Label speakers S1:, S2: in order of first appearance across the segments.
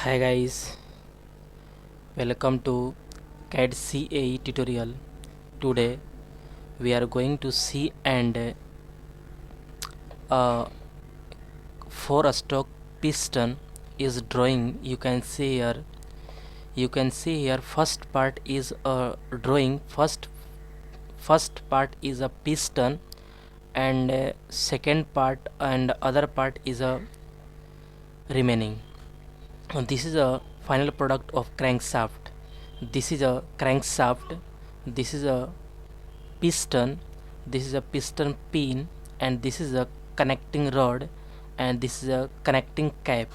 S1: Hi guys, welcome to CAD CAE tutorial. Today we are going to see and uh, four stroke piston is drawing. You can see here first part is a drawing. First part is a piston, and second part and other part is a remaining. This is a final product of crankshaft. This is a crankshaft. This is a piston. This is a piston pin, and this is a connecting rod, and this is a connecting cap,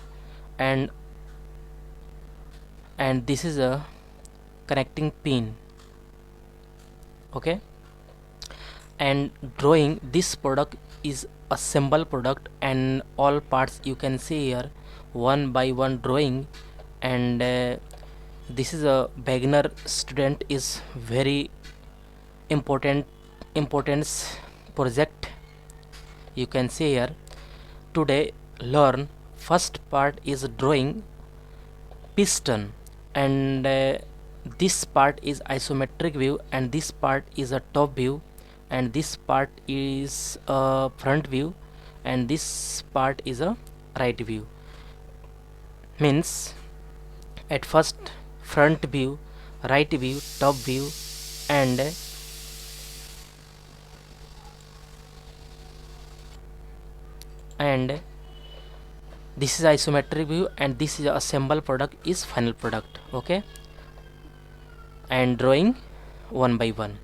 S1: and this is a connecting pin. Okay, and drawing this product is assemble product, and all parts you can see here one by one drawing. And this is a beginner student is very importance project. You can see here today learn first part is drawing piston, and this part is isometric view, and this part is a top view, and this part is a front view, and this part is a right view. Means at first front view, right view, top view, and this is isometric view, and this is assemble product is final product. Okay, and drawing one by one.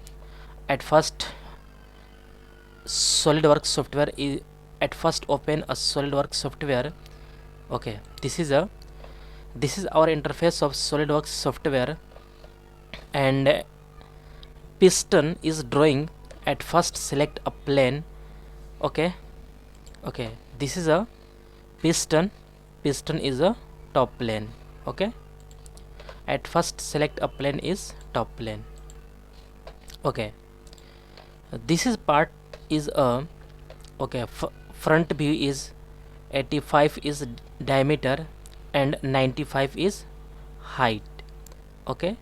S1: At first Solidworks software is at first open a Solidworks software. Okay, this is our interface of Solidworks software, and piston is drawing. At first select a plane. Okay, this is a piston is a top plane. Okay, at first select a plane is top plane. Okay, this is part is a front view is 85 is diameter and 95 is height. Okay,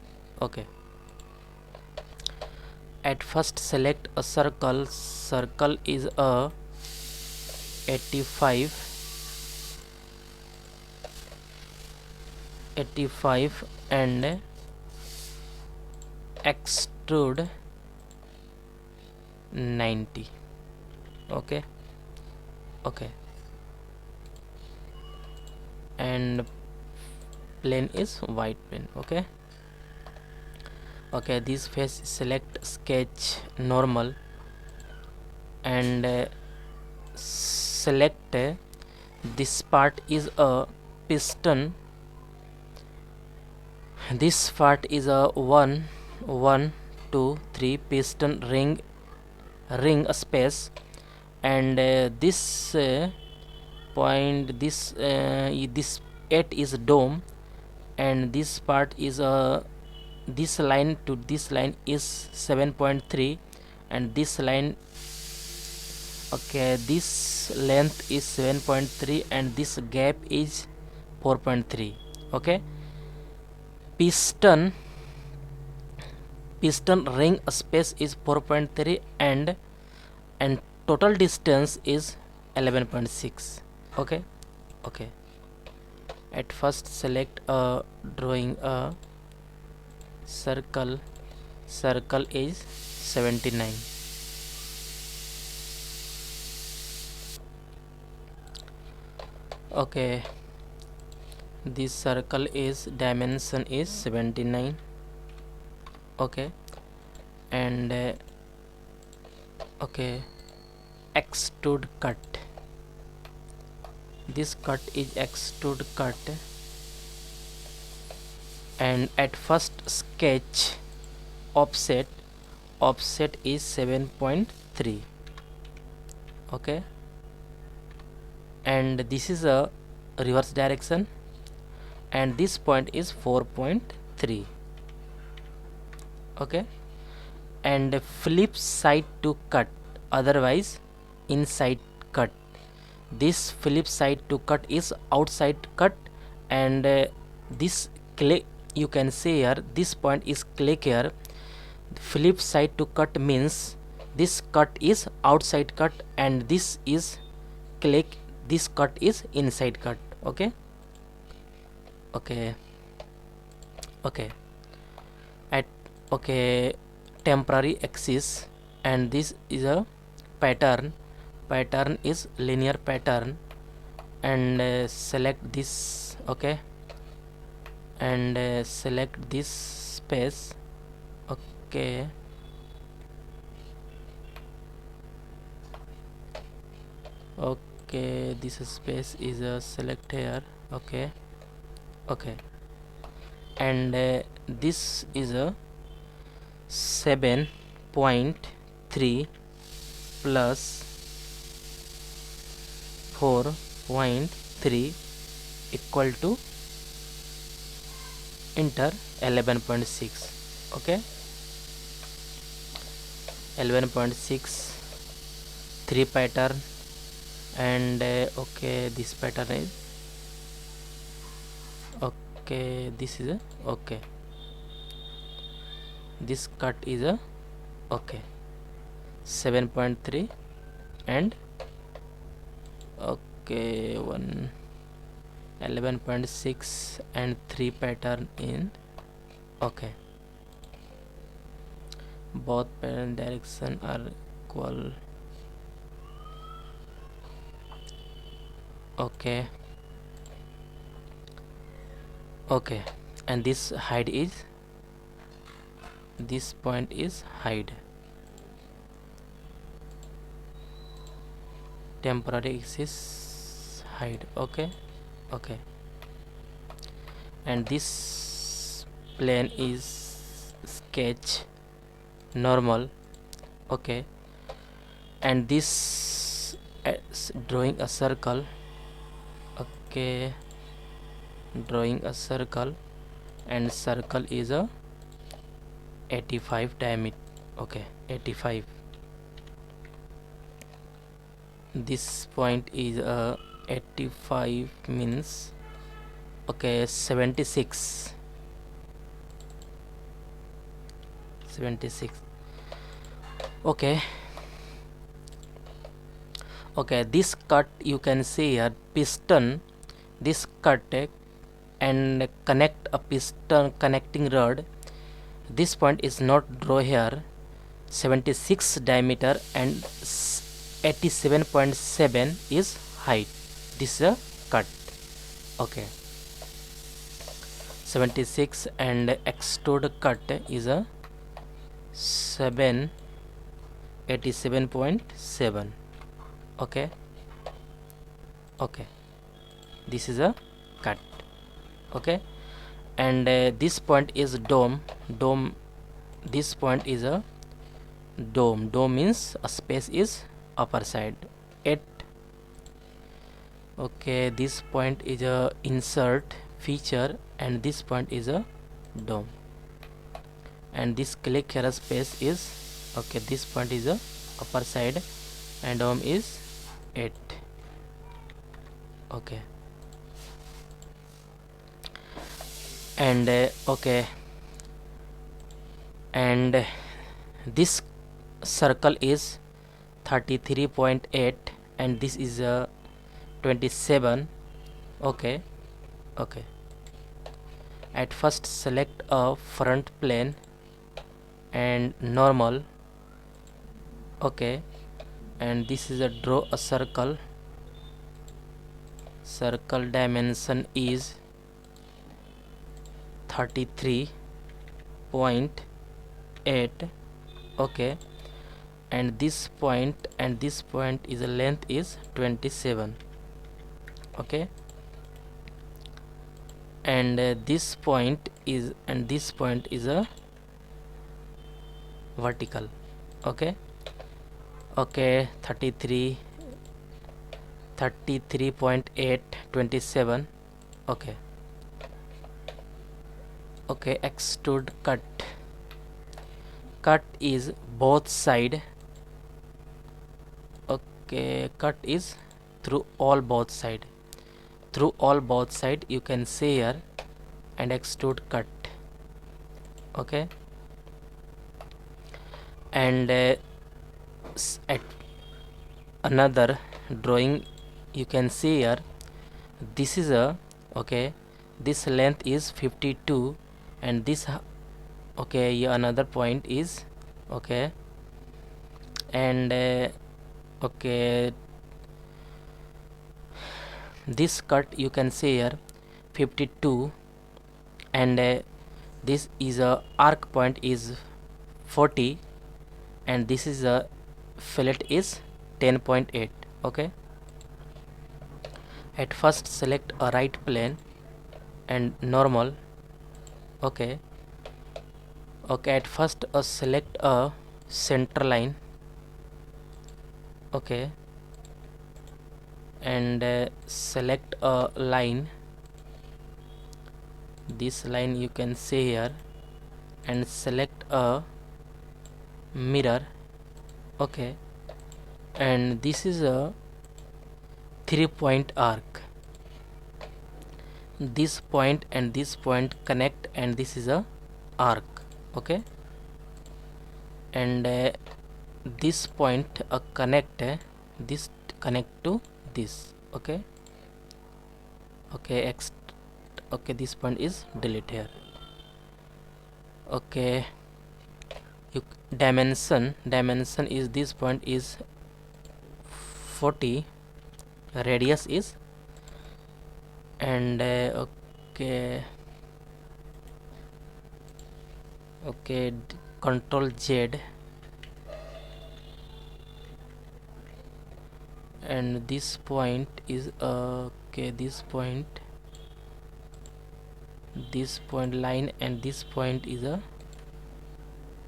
S1: at first select a circle is a 85 and extrude 90. Okay, and plane is white plane. Okay, this face select sketch normal, and select this part is a piston. This part is a 1 2 3 piston ring space, and this point this 8 is dome, and this part is this line to this line is 7.3, and this line this length is 7.3, and this gap is 4.3. Okay, piston ring space is 4.3, and total distance is 11.6. Okay, at first select a drawing a circle is 79. Okay, this circle is dimension is 79. Okay, and extrude cut. This cut is extrude cut, and at first sketch offset is 7.3. Okay, and this is a reverse direction, and this point is 4.3. Okay, and flip side to cut, otherwise inside cut. This flip side to cut is outside cut, and this click, you can see here this point is click here. Flip side to cut means this cut is outside cut and this is click, this cut is inside cut. Okay, okay, okay. At okay, temporary axis, and this is a pattern. Pattern is linear pattern, and select this. Okay, and select this space. Okay, okay, this space is select here. Okay, okay, and this is a 7.3 plus 4.3 equal to enter 11.6. okay, 11.6 3 pattern, and okay, this pattern is okay, this is a okay, this cut is a okay, 7.3 and okay, 11.6 and 3 pattern in okay, both parent direction are equal. Okay, okay, and this height is, this point is height, temporary axis height. Okay, okay, and this plane is sketch normal. Okay, and this drawing a circle. Okay, drawing a circle, and circle is a 85 diameter. Okay, 85. This point is 85 means okay, 76. Okay, okay, this cut you can see here piston, this cut and connect a piston connecting rod. This point is not draw here, 76 diameter and 87.7 is height. This is a cut. Okay, 76 and extrude cut is a 87.7. okay, okay, this is a cut. Okay, and this point is dome. This point is a dome. Means a space is upper side 8. Okay, this point is a insert feature, and this point is a dome, and this click here space is okay, this point is a upper side and dome is 8. Okay, and okay, and this circle is 33.8 and this is 27. Okay, okay, at first select a front plane and normal. Okay, and this is a draw a circle. Circle dimension is 33.8. okay, and this point is a length is 27. Okay, and this point is a vertical. Okay, okay, 33.8 27. Okay, okay, extrude cut is both side. Okay, cut is through all both side. You can see here and extrude cut. Okay, and at another drawing you can see here, this is a, okay, this length is 52, and this okay, yeah, another point is, okay, and okay, this cut you can see here 52, and this is a arc point is 40, and this is a fillet is 10.8. okay, at first select a right plane and normal. Okay, okay, at first select a center line. Okay, and select a line, this line you can see here, and select a mirror. Okay, and this is a 3-point arc, this point and this point connect, and this is a arc. Okay, and this point connect, this connect to this. Okay, okay, okay, this point is delete here. Okay, dimension is this point is 40, radius is, and okay, okay, control Z, and this point is okay, this point line, and this point is a,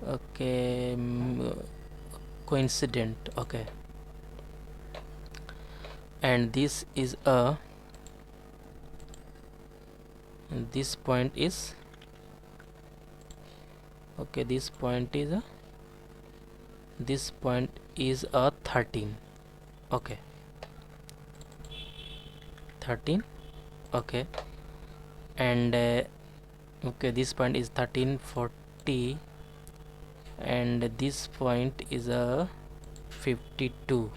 S1: okay, coincident. Okay, and this is a, this point is, okay, this point is a, this point is a 13. Okay, 13. Okay, and okay, this point is 1340, and this point is a 52.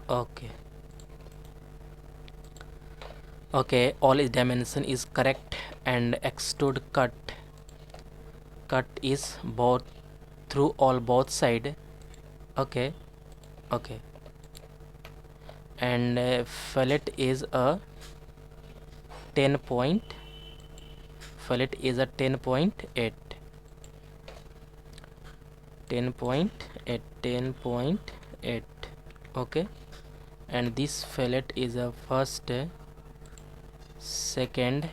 S1: Okay, okay, all its dimension is correct, and extrude cut is both through all both side. Okay, okay, and fillet is a 10 point, fillet is a 10.8, 10.8. Okay, and this fillet is a first, second,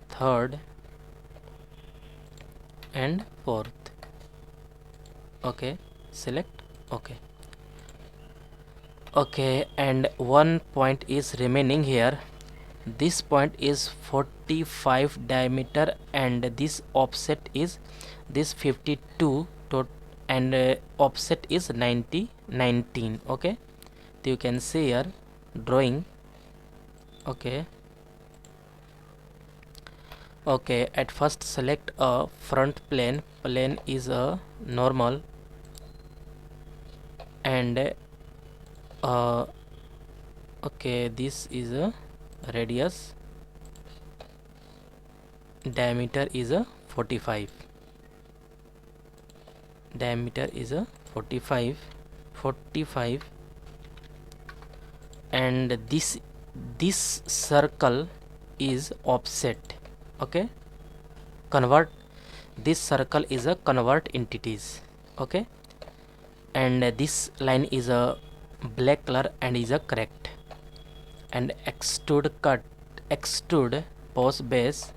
S1: third, and fourth. Okay, select. Okay, okay, and one point is remaining here. This point is 45 diameter, and this offset is this 52 and offset is 19. Okay, so you can see here drawing. Okay, okay, at first select a front plane is a normal, and okay, this is a radius, diameter is a 45, diameter is a 45, and this circle is offset. Okay, convert, this circle is a convert entities. Okay, and this line is a black color and is a correct, and extrude cut, extrude post base,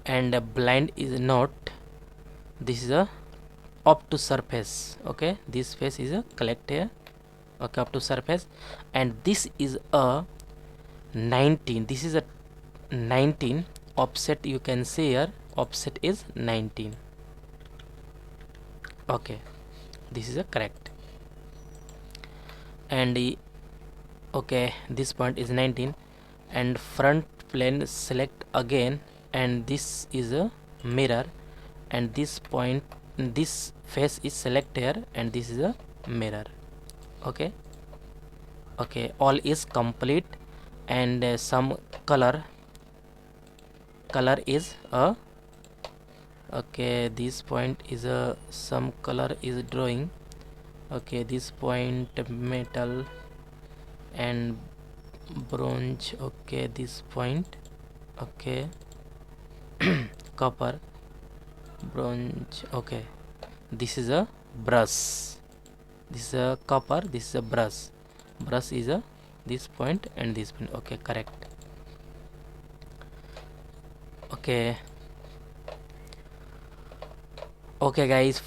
S1: and blind is not, this is a up to surface. Okay, this face is a collect here. Okay, up to surface, and this is a 19, this is a 19 offset, you can see here offset is 19. Okay, this is a correct, and okay, this point is 19, and front plane select again, and this is a mirror, and this point, this face is select here, and this is a mirror. Okay, okay, all is complete, and some color is a, okay, this point is a, some color is drawing. Okay, this point metal and bronze. Okay, this point, okay, copper, bronze. Okay, this is a brush, this is a copper, this is a brush. Brush is a this point and this point. Okay, correct. Okay, okay guys,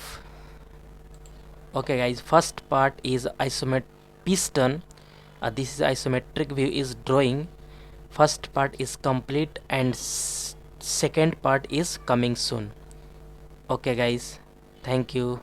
S1: okay guys, first part is isometric piston. This is isometric view is drawing. First part is complete, and second part is coming soon. Okay guys, thank you.